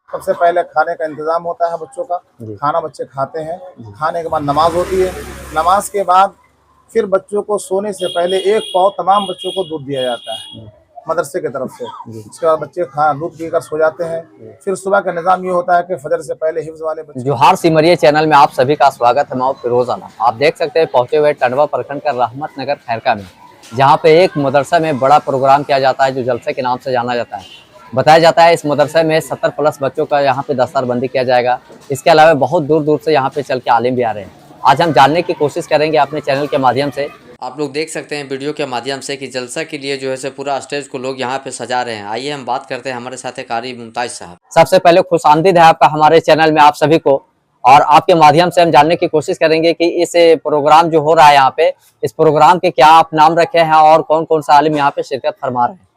सबसे पहले खाने का इंतजाम होता है बच्चों का। खाना बच्चे खाते हैं। खाने के बाद नमाज होती है। नमाज के बाद फिर बच्चों को सोने से पहले एक पाव तमाम बच्चों को दूध दिया जाता है मदरसे की तरफ से। उसके बाद बच्चे दूध पीकर सो जाते हैं। फिर सुबह का निजाम ये होता है कि फजर से पहले हिफ्ज वाले बच्चे। जोहार सिमरिया चैनल में आप सभी का स्वागत है। मैं फिरोज आलम। आप देख सकते हैं पहुंचे हुए टंडवा प्रखंड का रहमत नगर खैरका में, जहां पे एक मदरसा में बड़ा प्रोग्राम किया जाता है जो जलसे के नाम से जाना जाता है। बताया जाता है इस मदरसे में 70 प्लस बच्चों का यहाँ पे दस्तारबंदी किया जाएगा। इसके अलावा बहुत दूर दूर से यहाँ पे चल के आलिम भी आ रहे हैं। आज हम जानने की कोशिश करेंगे अपने चैनल के माध्यम से। आप लोग देख सकते हैं वीडियो के माध्यम से कि जलसा के लिए जो है पूरा स्टेज को लोग यहाँ पे सजा रहे हैं। आइए हम बात करते हैं हमारे साथ कारी मुमताज साहब। सबसे पहले खुशामदीद है आपका हमारे चैनल में आप सभी को, और आपके माध्यम से हम जानने की कोशिश करेंगे कि इस प्रोग्राम जो हो रहा है यहाँ पे, इस प्रोग्राम के क्या आप नाम रखे हैं और कौन कौन सा आलिम यहाँ पे शिरकत फरमा रहे हैं।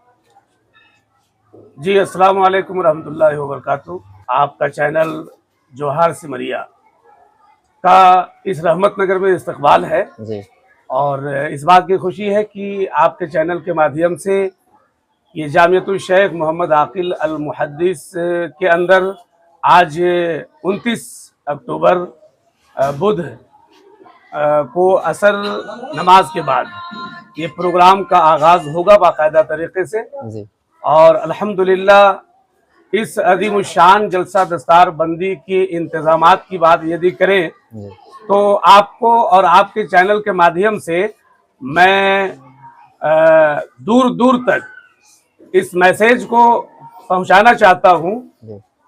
जी, अस्सलाम वालेकुम रहमतुल्लाहि व बरकातुहू। आपका चैनल जोहार सिमरिया का इस रहमत नगर में इस्तकबाल है जी। और इस बात की खुशी है कि आपके चैनल के माध्यम से ये जामियतुल शेख मोहम्मद आकिल अल मुहद्दिस के अंदर आज 29 अक्टूबर बुध को असर नमाज के बाद ये प्रोग्राम का आगाज़ होगा बाकायदा तरीके से जी। और अल्हम्दुलिल्लाह इस अज़ीमुश्शान जलसा दस्तार बंदी के इंतज़ामात की बात यदि करें तो आपको और आपके चैनल के माध्यम से मैं दूर दूर तक इस मैसेज को पहुंचाना चाहता हूं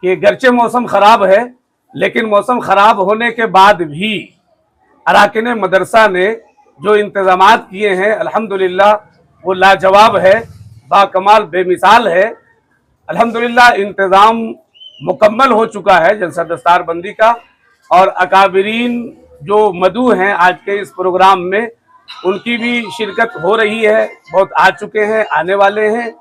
कि गर्चे मौसम ख़राब है, लेकिन मौसम ख़राब होने के बाद भी अराकिन मदरसा ने जो इंतज़ामात किए हैं अल्हम्दुलिल्लाह वो लाजवाब है, बाकमाल बेमिसाल है। अल्हम्दुलिल्लाह इंतज़ाम मुकम्मल हो चुका है जलसा दस्तार बंदी का, और अकाबिरीन जो मदू हैं आज के इस प्रोग्राम में उनकी भी शिरकत हो रही है। बहुत आ चुके हैं, आने वाले हैं,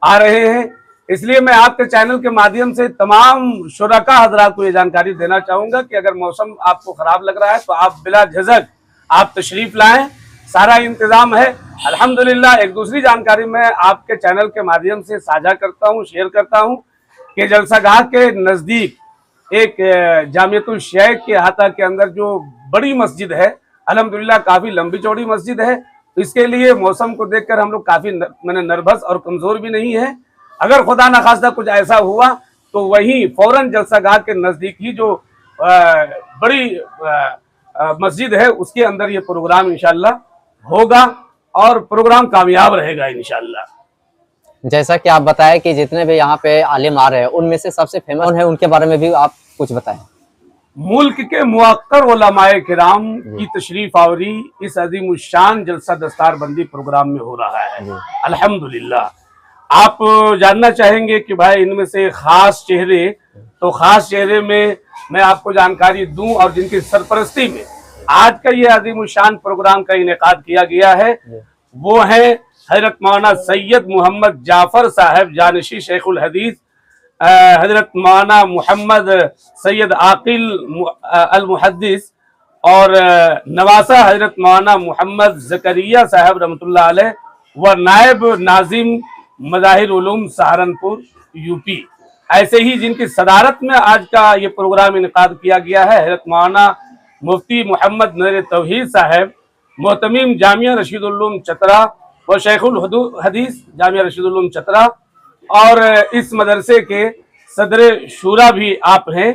आ रहे हैं। इसलिए मैं आपके चैनल के माध्यम से तमाम शुरका हजरात को ये जानकारी देना चाहूँगा कि अगर मौसम आपको ख़राब लग रहा है तो आप बिला झिझक आप तशरीफ़ लाएँ, सारा इंतज़ाम है अल्हम्दुलिल्लाह। एक दूसरी जानकारी मैं आपके चैनल के माध्यम से साझा करता हूँ, शेयर करता हूँ कि जलसागाह के नज़दीक एक जामियतुल शेख के अहाता के अंदर जो बड़ी मस्जिद है अल्हम्दुलिल्लाह, काफ़ी लंबी चौड़ी मस्जिद है। इसके लिए मौसम को देखकर हम लोग काफ़ी मैंने नर्वस और कमज़ोर भी नहीं है। अगर खुदा न खास्ता कुछ ऐसा हुआ तो वहीं फ़ौरन जलसागाह के नज़दीक ही जो बड़ी मस्जिद है उसके अंदर ये प्रोग्राम इंशाअल्लाह होगा और प्रोग्राम कामयाब रहेगा इंशाअल्लाह। जैसा कि आप बताएं कि जितने भी यहाँ पे आलिम आ रहे हैं उनमें से सबसे फेमस है, उनके बारे में भी आप कुछ बताएं। मुल्क के मुअक्कर उलमाए किराम की तशरीफ आवरी इस अज़ीमुश्शान जलसा दस्तार बंदी प्रोग्राम में हो रहा है अल्हम्दुलिल्लाह। आप जानना चाहेंगे कि भाई इनमें से खास चेहरे, तो खास चेहरे में मैं आपको जानकारी दूं और जिनकी सरपरस्ती में आज का ये अज़ीमुश्शान प्रोग्राम का इनेकाद किया गया है वो है हजरत मौलाना सैयद मोहम्मद जाफर साहब जानशी शेखुल हदीस, हजरत मौलाना मोहम्मद सैयद आकिल अल मुहद्दिस और नवासा हजरत मौलाना मोहम्मद ज़करिया साहब रहमतुल्लाह अलैह व नायब नाजिम मज़ाहिर उलूम सहारनपुर यूपी। ऐसे ही जिनकी सदारत में आज का ये प्रोग्राम इनेकाद किया गया है हजरत मौलाना मुफ्ती मोहम्मद नूर तौहीद साहब, मोहतमीम जामिया रशीदुल उलूम चतरा व शेखुल हदीस जामिया रशीदुल उलूम चतरा, और इस मदरसे के सदर शूरा भी आप हैं।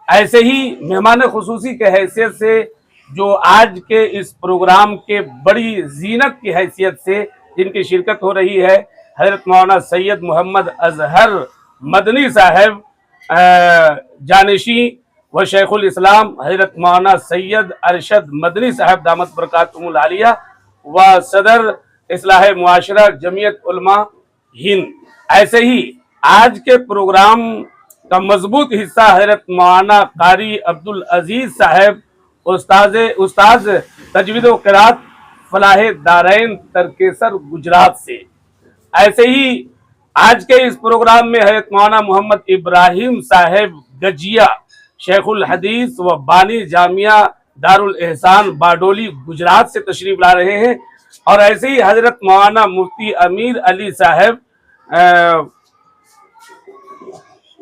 ऐसे ही मेहमान खुसूसी के हैसियत से जो आज के इस प्रोग्राम के बड़ी जीनत की हैसियत से जिनकी शिरकत हो रही है हजरत मौलाना सैयद मोहम्मद अजहर मदनी साहब जानशी व शेखुल इस्लाम हजरत मौलाना सैयद अरशद मदनी साहब दामत बरकातुहुमुल आलिया व सदर इस्लाह मुआशरा जमीयत उलमा हिंद। ऐसे ही आज के प्रोग्राम का मजबूत हिस्सा हजरत मौलाना कारी अब्दुल अजीज साहब उस्ताज तजवीद व क़िरात फलाह दारैन तरकेसर गुजरात से। ऐसे ही आज के इस प्रोग्राम में हजरत मौलाना मोहम्मद इब्राहिम साहब गजिया शेखुल हदीस व बानी जामिया दारुल एहसान बारडोली गुजरात से तशरीफ ला रहे हैं, और ऐसे ही हजरत मौलाना मुफ्ती अमीर अली साहब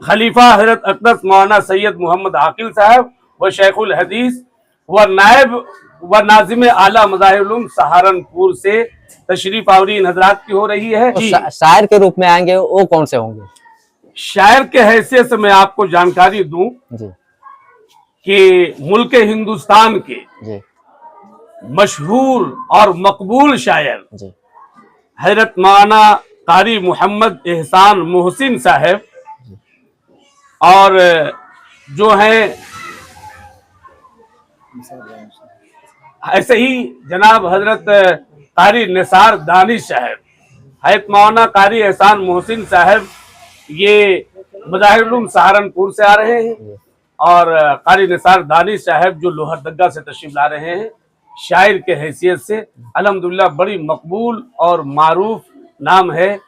खलीफा हजरत अक़दस मौलाना सैयद मोहम्मद आकिल साहब व शेखुल हदीस व नायब व नाजिम आला मज़ाहिरुल उलूम सहारनपुर से तशरीफ आवरी इन हजरात की हो रही है। तो जी, शायर के रूप में आएंगे, वो कौन से होंगे? शायर के हैसियत से मैं आपको जानकारी दूं जी कि मुल्क हिंदुस्तान के जी मशहूर और मकबूल शायर जी हजरत मौलाना कारी मोहम्मद एहसान मोहसिन साहब और जो हैं ऐसे ही जनाब हजरत कारी निसार दानिश साहब, हजरत मौलाना कारी एहसान मोहसिन साहब ये मज़ाहिरुल उलूम सहारनपुर से आ रहे हैं और कारी निसार दानिश साहब जो लोहरदगा से तशरीफ ला रहे हैं। शायर के हैसियत से अल्हम्दुलिल्लाह बड़ी मकबूल और मारूफ नाम है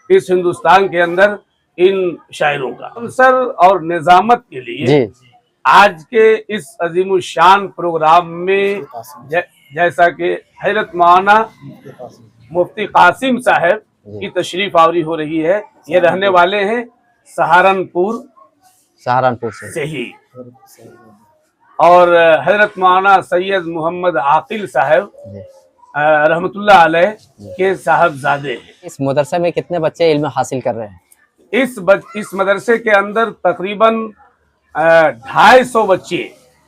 इस हिंदुस्तान के अंदर इन शायरों का। अंसर और निजामत के लिए जी आज के इस अजीमुशान प्रोग्राम में जैसा कि हजरत मौलाना मुफ्ती कासिम साहब की तशरीफ आवरी हो रही है। ये रहने वाले हैं सहारनपुर से ही और हजरत मौलाना सैयद मोहम्मद आकिल साहब रहमतुल्लाह अलैह के साहबजादे हैं। इस मदरसे में कितने बच्चे इल्म हासिल कर रहे हैं? इस मदरसे के अंदर तकरीबन 250 बच्चे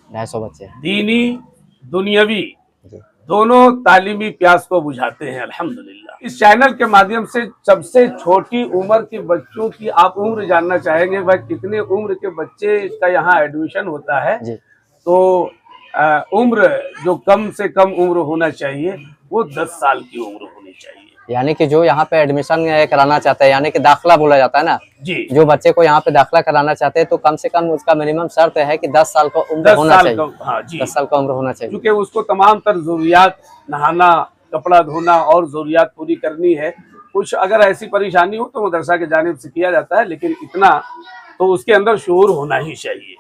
250 बच्चे दीनी दुनियावी जी दोनों तालीमी प्यास को बुझाते हैं अल्हम्दुलिल्लाह। इस चैनल के माध्यम से सबसे छोटी उम्र के बच्चों की आप उम्र जानना चाहेंगे, भाई कितने उम्र के बच्चे का यहाँ एडमिशन होता है? जी तो उम्र जो कम से कम उम्र होना चाहिए वो 10 साल की उम्र होनी चाहिए। यानी कि जो यहाँ पे एडमिशन कराना चाहते हैं, यानी कि दाखिला बोला जाता है ना जी, जो बच्चे को यहाँ पे दाखिला कराना चाहते हैं तो कम से कम उसका मिनिमम शर्त है कि 10 साल का उम्र होना चाहिए। हाँ जी, 10 साल का उम्र होना चाहिए क्योंकि उसको तमाम तर जरूरियात, नहाना, कपड़ा धोना और जरूरियात पूरी करनी है। कुछ अगर ऐसी परेशानी हो तो मदरसा के जानिब से किया जाता है, लेकिन इतना तो उसके अंदर शऊर होना ही चाहिए।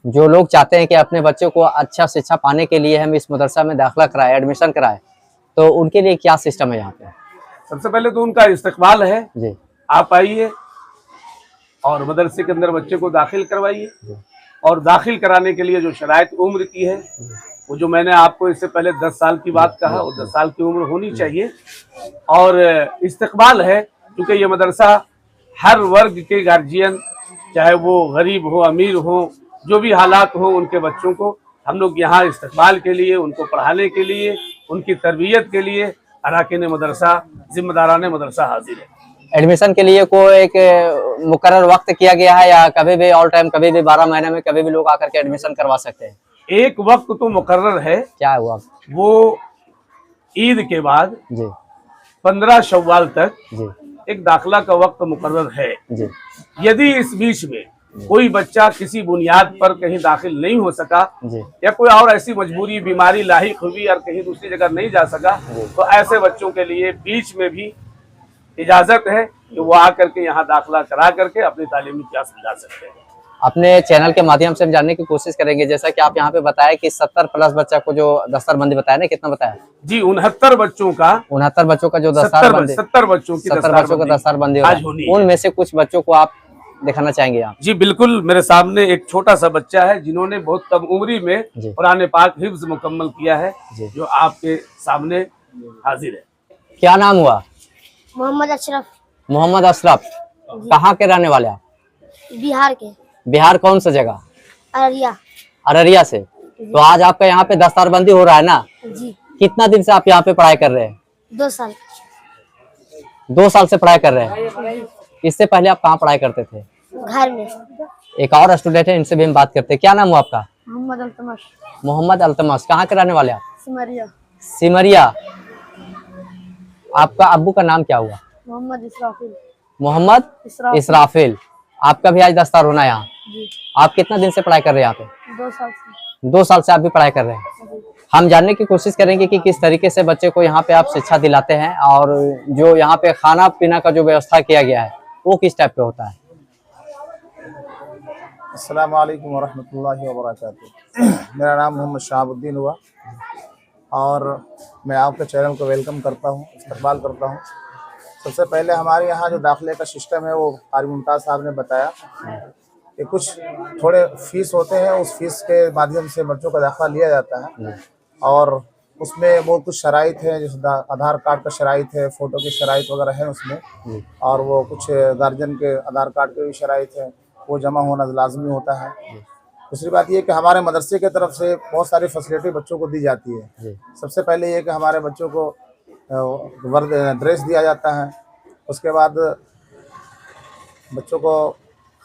जो लोग चाहते हैं कि अपने बच्चों को अच्छा शिक्षा पाने के लिए हम इस मदरसा में दाखिला कराए, एडमिशन कराए, तो उनके लिए क्या सिस्टम है यहाँ पे? सबसे पहले तो उनका इस्तकबाल है। जी आप आइए और मदरसे के अंदर बच्चे को दाखिल करवाइए और दाखिल कराने के लिए जो शराइत उम्र की है वो जो मैंने आपको इससे पहले 10 साल की बात कहा, वो 10 साल की उम्र होनी चाहिए। और इस्तकबाल है क्योंकि ये मदरसा हर वर्ग के गार्जियन, चाहे वो गरीब हो अमीर हो, जो भी हालात हो, उनके बच्चों को हम लोग यहाँ इस्तकबाल के लिए, उनको पढ़ाने के लिए, उनकी तरबियत के लिए अराकीन मदरसा, जिम्मेदारान मदरसा हाजिर है। एडमिशन के लिए कोई एक मुकर्रर वक्त किया गया है या कभी भी ऑल टाइम, कभी भी 12 महीने में कभी भी लोग आकर के एडमिशन करवा सकते हैं? एक वक्त तो मुकर्रर है। क्या है वो वक्त? वो ईद के बाद जी 15 शव्वाल तक जी एक दाखिला का वक्त मुकर्रर है। जी यदि इस बीच में कोई बच्चा किसी बुनियाद पर कहीं दाखिल नहीं हो सका जी या कोई और ऐसी मजबूरी, बीमारी लाहिक हुई और कहीं दूसरी जगह नहीं जा सका, तो ऐसे बच्चों के लिए बीच में भी इजाजत है कि वो आकर के यहाँ दाखिला करा करके अपनी तालीमी प्यास बुझा सकते हैं। अपने चैनल के माध्यम से हम जानने की कोशिश करेंगे, जैसा कि आप यहाँ पे बताया कि 70 प्लस बच्चा को जो दस्तरबंदी बताया ना, कितना बताया? जी 69 बच्चों का 69 बच्चों का जो दस्तरबंदी, 70 बच्चों की 70 बच्चों का दस्तरबंदी आज होनी है। उनमें से कुछ बच्चों को आप दिखाना चाहेंगे आप? जी बिल्कुल, मेरे सामने एक छोटा सा बच्चा है जिन्होंने बहुत कम उम्री में जी। कुरान पाक हिफ्ज मुकम्मल किया है, जी। जो आपके सामने हाजिर है। क्या नाम हुआ? मोहम्मद अशरफ, मोहम्मद अशरफ। कहाँ के रहने वाले आप? बिहार के, बिहार कौन सा जगह? अररिया। अररिया से। तो आज आपका यहाँ पे दस्तरबंदी हो रहा है ना, जी कितना दिन से आप यहाँ पे पढ़ाई कर रहे हैं? 2 साल। 2 साल से पढ़ाई कर रहे हैं। इससे पहले आप कहाँ पढ़ाई करते थे? घर में। एक और स्टूडेंट है, इनसे भी हम बात करते हैं। क्या नाम हुआ आपका? मोहम्मद अल्तमश, मोहम्मद अल्तमश। कहाँ के रहने वाले आप? सिमरिया। सिमरिया। आपका अब्बू का नाम क्या हुआ? मोहम्मद इसराफिल। मोहम्मद इसराफिल। आपका भी आज दस्तार होना है यहाँ। जी आप कितना दिन से पढ़ाई कर रहे हैं यहाँ पे? 2 साल से। 2 साल से आप भी पढ़ाई कर रहे हैं। हम जानने की कोशिश करेंगे कि किस तरीके से बच्चे को यहाँ पे आप शिक्षा दिलाते हैं और जो यहाँ पे खाना पीना का जो व्यवस्था किया गया है वो किस टाइप पे होता है। अस्सलाम वालेकुम वरहमतुल्लाहि वबरकातुहू। मेरा नाम मोहम्मद शहाबुद्दीन हुआ और मैं आपके चैनल को वेलकम करता हूँ, इस्तकबाल करता हूँ। सबसे पहले हमारे यहाँ जो दाखिले का सिस्टम है वो कारी मुमताज़ साहब ने बताया कि कुछ थोड़े फीस होते हैं, उस फीस के माध्यम से बच्चों का दाखिला लिया जाता है। और उसमें वो कुछ शराइत है, जैसे आधार कार्ड का शराइत है, फ़ोटो की शराइत वगैरह है उसमें, और वो कुछ गार्जियन के आधार कार्ड के भी शराइत है, वो जमा होना लाजमी होता है। दूसरी बात ये कि हमारे मदरसे की तरफ से बहुत सारी फैसिलिटी बच्चों को दी जाती है। सबसे पहले ये कि हमारे बच्चों को वर्द ड्रेस दिया जाता है। उसके बाद बच्चों को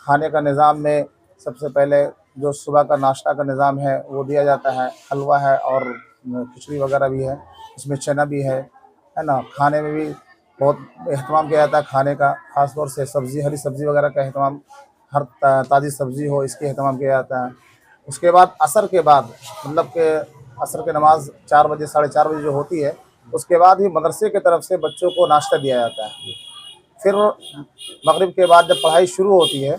खाने का निज़ाम में सबसे पहले जो सुबह का नाश्ता का निज़ाम है वो दिया जाता है। हलवा है और खिचड़ी वगैरह भी है, उसमें चना भी है ना। खाने में भी बहुत एहतमाम किया जाता है खाने का, ख़ास तौर से सब्ज़ी, हरी सब्ज़ी वगैरह का एहतमाम, हर ताज़ी सब्ज़ी हो इसके एहतमाम किया जाता है। उसके बाद असर के बाद, मतलब कि असर की नमाज़ 4 बजे 4:30 बजे जो होती है, उसके बाद ही मदरसे की तरफ से बच्चों को नाश्ता दिया जाता है। फिर मगरिब के बाद जब पढ़ाई शुरू होती है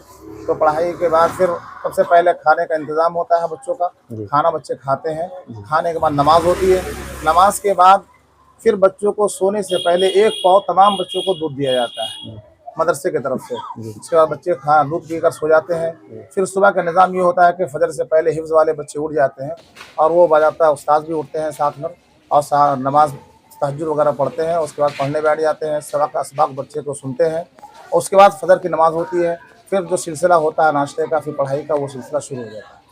तो पढ़ाई के बाद फिर सबसे पहले खाने का इंतज़ाम होता है बच्चों का। खाना बच्चे खाते हैं। खाने के बाद नमाज होती है। नमाज के बाद फिर बच्चों को सोने से पहले एक पाव तमाम बच्चों को दूध दिया जाता है मदरसे की तरफ से। उसके बाद बच्चे दूध पीकर सो जाते हैं। फिर सुबह का निज़ाम ये होता है कि फजर से पहले हिफ्ज़ वाले बच्चे उठ जाते हैं और वो बाज़ाब्ता उस्ताद भी उठते हैं साथ में, और नमाज तहज्जुद वगैरह पढ़ते हैं। उसके बाद पढ़ने बैठ जाते हैं, सबक बच्चे को सुनते हैं। और उसके बाद फजर की नमाज़ होती है। फिर जो सिलसिला होता है नाश्ते का, फिर पढ़ाई का, वो सिलसिला शुरू हो जाता है।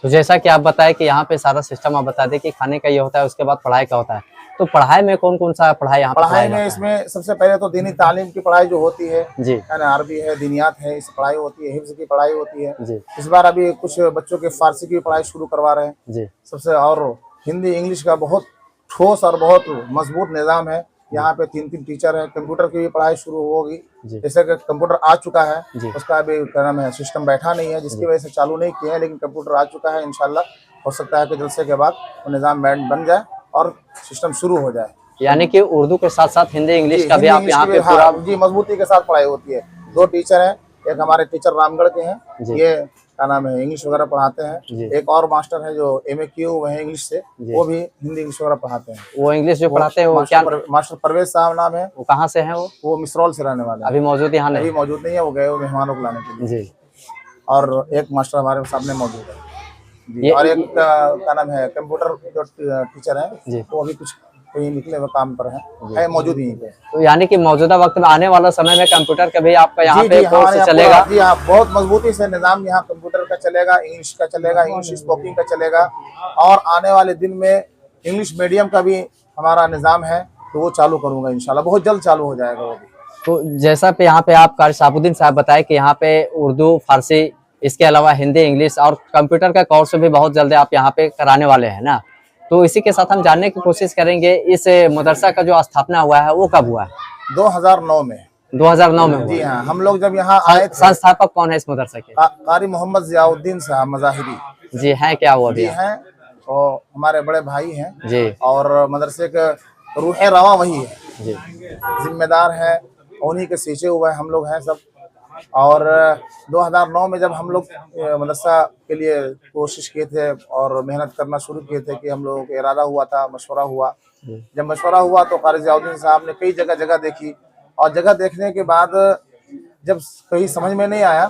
तो जैसा कि आप बताएं कि यहाँ पे सारा सिस्टम आप बता दें कि खाने का ये होता है, उसके बाद पढ़ाई का होता है। तो पढ़ाई में कौन कौन सा पढ़ाई यहाँ पे पढ़ाई में इसमें सबसे पहले तो दीनी तालीम की पढ़ाई जो होती है जी, है ना, अरबी है, दीनियात है, इस पढ़ाई होती है। हिफ्ज़ की पढ़ाई होती है जी, इस बार। अभी कुछ बच्चों के फारसी की पढ़ाई शुरू करवा रहे हैं जी, सबसे। और हिंदी इंग्लिश का बहुत ठोस और बहुत मजबूत निज़ाम है। यहाँ पे 3 टीचर हैं। कंप्यूटर की भी पढ़ाई शुरू होगी। जैसे कि कंप्यूटर आ चुका है, उसका अभी क्या नाम है, सिस्टम बैठा नहीं है, जिसकी वजह से चालू नहीं किया है, लेकिन कंप्यूटर आ चुका है। इंशाल्लाह हो सकता है कि जलसे के बाद वो निज़ाम बन जाए और सिस्टम शुरू हो जाए। यानी कि उर्दू के साथ साथ हिंदी इंग्लिश का भी आप यहाँ पे पूरा जी मजबूती के साथ पढ़ाई होती है। 2 टीचर हैं, एक हमारे टीचर रामगढ़ के हैं, ये क्या नाम है इंग्लिश वगैरह पढ़ाते हैं। एक और मास्टर है जो MA किए हुए हैं इंग्लिश से, वो भी हिंदी इंग्लिश वगैरह पढ़ाते हैं। वो इंग्लिश जो पढ़ाते हैं वो क्या मास्टर परवेज साहब नाम है। वो कहाँ से हैं? वो मिसरौल से रहने वाले हैं। अभी मौजूद यहाँ नहीं? अभी मौजूद नहीं है, वो गए हुए मेहमानों को लाने के लिए जी। और एक मास्टर हमारे सामने मौजूद है जी। और एक क्या नाम है कंप्यूटर जो टीचर है, वो अभी कुछ कहीं निकले हुए काम पर है मौजूद ही पे। तो यानी कि मौजूदा वक्त में आने वाला समय में कंप्यूटर का भी आपका यहाँ पे कोर्स चलेगा? जी हाँ, बहुत मजबूती से निज़ाम यहाँ कंप्यूटर का चलेगा, इंग्लिश का चलेगा, इंग्लिश स्पोकिंग का चलेगा। और आने वाले दिन में इंग्लिश मीडियम का भी हमारा निज़ाम है, तो वो चालू करूँगा इंशाल्लाह, बहुत जल्द चालू हो जाएगा वो भी। तो जैसा पे यहाँ पे आप कारी साहबुद्दीन साहब बताए कि यहाँ पे उर्दू, फारसी, इसके अलावा हिंदी, इंग्लिश और कंप्यूटर का कोर्स भी बहुत जल्दी आप यहाँ पे कराने वाले हैं ना। तो इसी के साथ हम जानने की कोशिश करेंगे इस मदरसा का जो स्थापना हुआ है वो कब हुआ है? 2009 में। 2009 में हुआ? जी हाँ, हम लोग जब यहाँ आए थे। संस्थापक कौन है इस मदरसा के? कारी मोहम्मद ज़ियाउद्दीन साहब मज़ाहिरी जी हैं क्या वो भी हैं, और हमारे बड़े भाई हैं जी। और मदरसे का रूह रवा वही है जी, जिम्मेदार है, उन्हीं के सींचे हुए हम लोग हैं सब। और 2009 में जब हम लोग मदरसा के लिए कोशिश किए थे और मेहनत करना शुरू किए थे, कि हम लोगों का इरादा हुआ था, मशवरा हुआ। जब मशवरा हुआ तो कारी ज़ियाउद्दीन साहब ने कई जगह देखी, और जगह देखने के बाद जब कहीं समझ में नहीं आया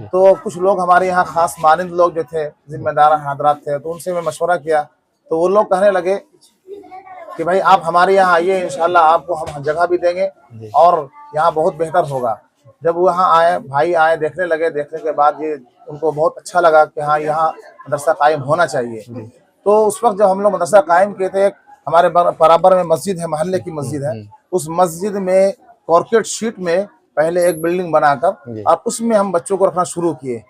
तो कुछ लोग हमारे यहाँ खास मानिंद लोग जो थे, जिम्मेदार हजरात थे, तो उनसे मैं मशवरा किया। तो वो लोग कहने लगे कि भाई आप हमारे यहाँ आइए, इंशाल्लाह आपको हम जगह भी देंगे और यहाँ बहुत बेहतर होगा। जब वो यहाँ आए, भाई आए, देखने लगे, देखने के बाद ये उनको बहुत अच्छा लगा कि हाँ यहाँ मदरसा कायम होना चाहिए। तो उस वक्त जब हम लोग मदरसा कायम किए थे, हमारे बराबर में मस्जिद है, मोहल्ले की मस्जिद है, उस मस्जिद में कॉर्पोरेट शीट में पहले एक बिल्डिंग बनाकर और उसमें हम बच्चों को रखना शुरू किए।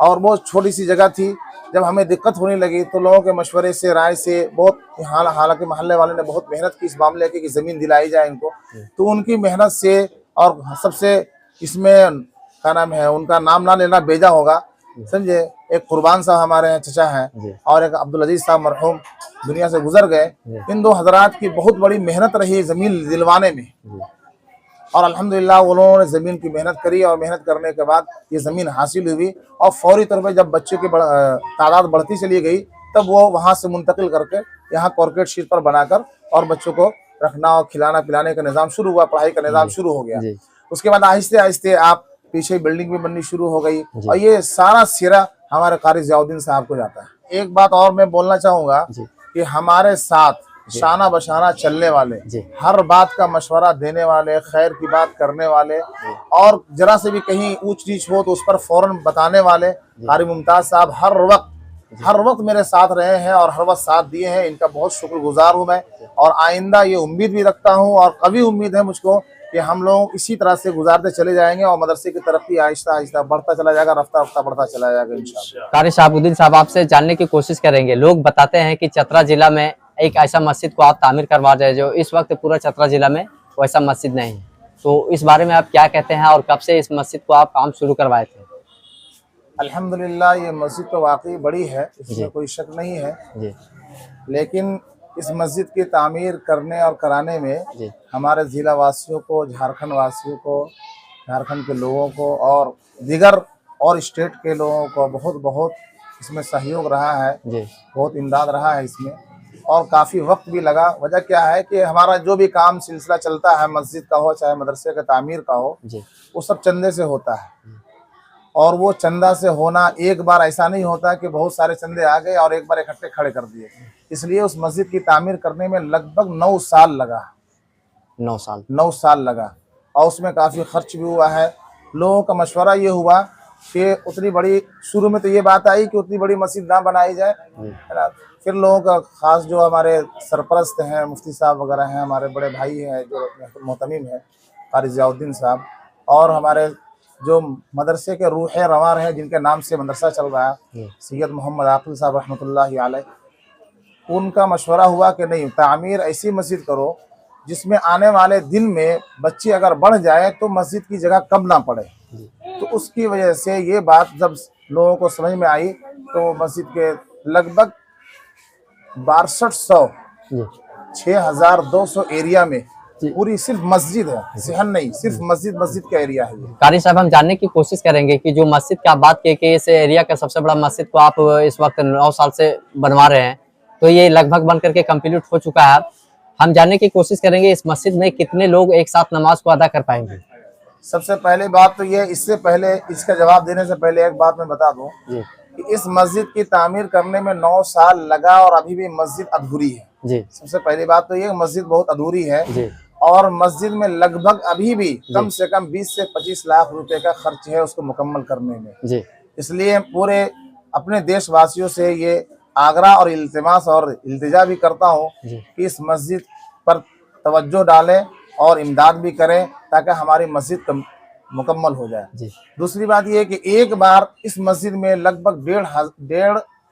और बहुत छोटी सी जगह थी। जब हमें दिक्कत होने लगी तो लोगों के मशवरे से, राय से, बहुत हालांकि मोहल्ले वाले ने बहुत मेहनत की इस मामले की कि ज़मीन दिलाई जाए इनको। तो उनकी मेहनत से, और सबसे इसमें क्या नाम है, उनका नाम ना लेना बेजा होगा, समझे, एक कुर्बान साहब हमारे यहाँ चचा हैं और एक अब्दुल अजीज साहब मरहूम दुनिया से गुजर गए। इन 2 हजरात की बहुत बड़ी मेहनत रही ज़मीन दिलवाने में, और अल्हम्दुलिल्लाह उन्होंने ज़मीन की मेहनत करी, और मेहनत करने के बाद ये ज़मीन हासिल हुई। और फौरी तौर पर जब बच्चों की तादाद बढ़ती चली गई, तब वो वहाँ से मुंतकिल करके यहाँ कॉर्पोरेट शीट पर बनाकर और बच्चों को रखना और खिलाना पिलाने का निज़ाम शुरू हुआ, पढ़ाई का निज़ाम शुरू हो गया। उसके बाद आहिस्ते आहिस्ते आप पीछे बिल्डिंग भी बननी शुरू हो गई और ये सारा सिरा हमारे कारी ज़ियाउद्दीन साहब को जाता है। एक बात और मैं बोलना चाहूंगा कि हमारे साथ शाना बशाना चलने वाले, हर बात का मशवरा देने वाले, खैर की बात करने वाले और जरा से भी कहीं ऊंच नीच हो तो उस पर फौरन बताने वाले कारी मुमताज साहब हर वक्त मेरे साथ रहे हैं और हर वक्त साथ दिए हैं। इनका बहुत शुक्रगुजार हूं मैं और आइंदा ये उम्मीद भी रखता हूं और कभी उम्मीद है मुझको कि हम लोग इसी तरह से गुजारते चले जाएंगे और मदरसे की तरक्की आहिस्ता आहिस्ता बढ़ता चला जाएगा, रफ्ता रफ्ता बढ़ता चला जाएगा इंशाअल्लाह। कारी शहाबुद्दीन साहब, आपसे जानने की कोशिश करेंगे। लोग बताते हैं कि चतरा जिला में एक ऐसा मस्जिद को आप तामीर करवा रहे हैं जो इस वक्त पूरा चतरा जिला में वैसा मस्जिद नहीं है, तो इस बारे में आप क्या कहते हैं और कब से इस मस्जिद को आप काम शुरू करवाए थे? अल्हम्दुलिल्लाह ये मस्जिद तो वाकई बड़ी है, इसमें कोई शक नहीं है जी। लेकिन इस मस्जिद की तामीर करने और कराने में हमारे ज़िला वासियों को, झारखंड वासियों को, झारखंड के लोगों को और दीगर और स्टेट के लोगों को बहुत बहुत इसमें सहयोग रहा है, बहुत इमदाद रहा है इसमें और काफ़ी वक्त भी लगा। वजह क्या है कि हमारा जो भी काम सिलसिला चलता है, मस्जिद का हो चाहे मदरसे का तामीर का हो, वो सब चंदे से होता है और वो चंदा से होना एक बार ऐसा नहीं होता कि बहुत सारे चंदे आ गए और एक बार इकट्ठे खड़े कर दिए। इसलिए उस मस्जिद की तामीर करने में लगभग 9 साल लगा। 9 साल लगा और उसमें काफ़ी खर्च भी हुआ है। लोगों का मशवरा ये हुआ कि उतनी बड़ी, शुरू में तो ये बात आई कि उतनी बड़ी मस्जिद ना बनाई जाए, है ना। फिर लोगों का ख़ास जो हमारे सरपरस्त हैं, मुफ्ती साहब वगैरह हैं, हमारे बड़े भाई हैं जो मोहतमीम हैं कारी ज़ियाउद्दीन साहब, और हमारे जो मदरसे के रूह रवां हैं जिनके नाम से मदरसा चल रहा है, सैयद मोहम्मद आकिल साहब रहमतुल्लाहि अलैह, उनका मशवरा हुआ कि नहीं, तामीर ऐसी मस्जिद करो जिसमें आने वाले दिन में बच्चे अगर बढ़ जाए तो मस्जिद की जगह कम ना पड़े। तो उसकी वजह से ये बात जब लोगों को समझ में आई तो मस्जिद के लगभग 6200 6200 एरिया में पूरी सिर्फ मस्जिद है, सहन नहीं, सिर्फ मस्जिद का एरिया है। कारी साहब, हम जानने की कोशिश करेंगे कि जो मस्जिद की आप बात की कि इस एरिया का सबसे बड़ा मस्जिद को आप इस वक्त 9 साल से बनवा रहे हैं, तो ये लगभग बन करके कंप्लीट हो चुका है। हम जानने की कोशिश करेंगे इस मस्जिद में कितने लोग एक साथ नमाज को अदा कर पाएंगे? सबसे पहले बात तो ये, इससे पहले इसका जवाब देने से पहले एक बात मैं बता दूं कि इस मस्जिद की तामीर करने में 9 साल लगा और अभी भी मस्जिद अधूरी है जी। सबसे पहली बात तो ये, मस्जिद बहुत अधूरी है जी। और मस्जिद में लगभग अभी भी कम से कम 20 से 25 लाख रुपए का खर्च है उसको मुकम्मल करने में जी। इसलिए पूरे अपने देशवासियों से ये आग्रह और इल्तिमास और इल्तिजा भी करता हूँ कि इस मस्जिद पर तवज्जो डालें और इमदाद भी करें ताकि हमारी मस्जिद मुकम्मल हो जाए जी। दूसरी बात ये है कि एक बार इस मस्जिद में लगभग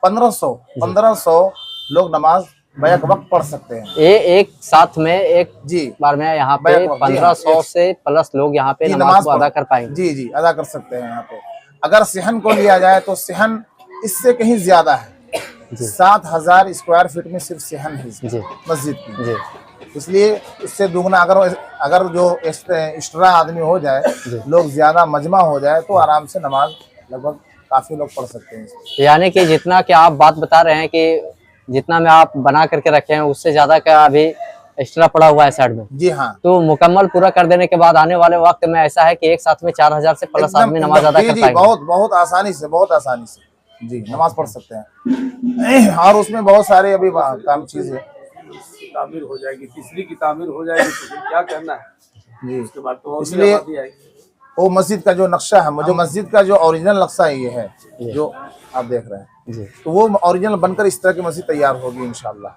1500 लोग नमाज बैक वक्त पढ़ सकते हैं। एक साथ में एक जी बार में यहाँ पे 1500 से प्लस लोग यहाँ पे नमाज को अदा कर पाएंगे जी, अदा कर सकते हैं। यहाँ पे अगर सहन को लिया जाए तो सहन इससे कहीं ज्यादा है, 7000 स्क्वायर फीट में सिर्फ सहन है मस्जिद की। इसलिए इससे दुगना अगर जो एक्स्ट्रा आदमी हो जाए, लोग ज्यादा मजमा हो जाए तो आराम से नमाज लगभग काफी लोग पढ़ सकते हैं। यानी कि जितना कि आप बात बता रहे हैं कि जितना में आप बना करके रखे हैं उससे ज्यादा का अभी एक्स्ट्रा पड़ा हुआ है साइड में जी। हाँ, तो मुकम्मल पूरा कर देने के बाद आने वाले वक्त में ऐसा है कि एक साथ में 4000 से प्लस आदमी नमाज अदा कर पाएंगे। बहुत आसानी से जी नमाज पढ़ सकते हैं। और उसमें बहुत सारे अभी काम चीज है, तामीर हो जाएगी, तीसरी की तामीर हो जाएगी तो क्या करना है जी। उसके बाद तो इसलिए वो मस्जिद का जो नक्शा है, जो मस्जिद का जो ओरिजिनल नक्शा ये है जो आप देख रहे हैं, तो वो ओरिजिनल बनकर इस तरह की मस्जिद तैयार होगी इंशाल्लाह।